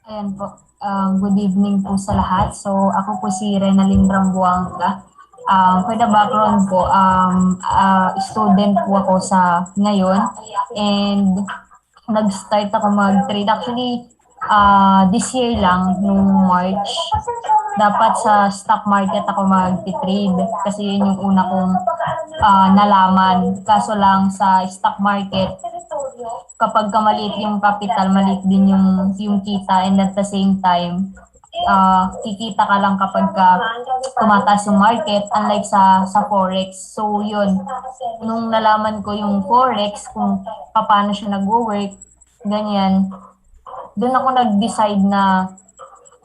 Ayan po, good evening po sa lahat. So, ako po si Renalyn Ramboanga. For the background po, student po ako sa ngayon and nag-start ako mag-trade. Actually, this year lang, nung March, dapat sa stock market ako mag-trade kasi yun yung una kong nalaman. Kaso lang sa stock market, kapag maliit yung capital, maliit din yung kita and at the same time, kikita ka lang kapag tumataas yung market unlike sa forex. So yun, nung nalaman ko yung forex, kung paano siya nagwo-work, ganyan, doon ako nag-decide na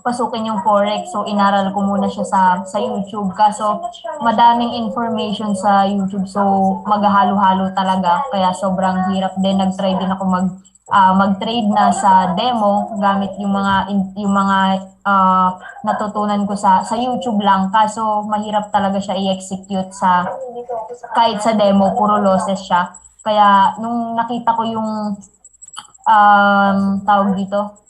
pasukin yung forex. So, inaral ko muna siya sa YouTube. Kaso, madaming information sa YouTube. So, maghahalo-halo talaga. Kaya sobrang hirap din. Nag-try din ako mag-trade na sa demo gamit yung mga natutunan ko sa YouTube lang. Kaso, mahirap talaga siya i-execute kahit sa demo, puro losses siya. Kaya, nung nakita ko yung tawag dito,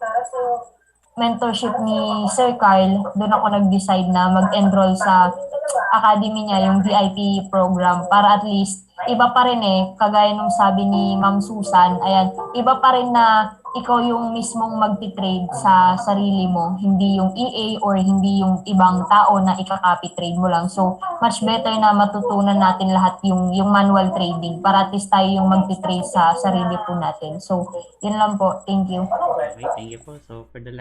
mentorship ni Sir Carl, doon ako nag-decide na mag-enroll sa academy niya, yung VIP program, para at least iba pa rin kagaya nung sabi ni Ma'am Susan, ayan, iba pa rin na ikaw yung mismong magti-trade sa sarili mo, hindi yung EA or hindi yung ibang tao na ika-copy trade mo lang. So, much better na matutunan natin lahat yung manual trading para at least tayo yung magti-trade sa sarili po natin. So, yun lang po. Thank you. Okay, thank you po. So, for the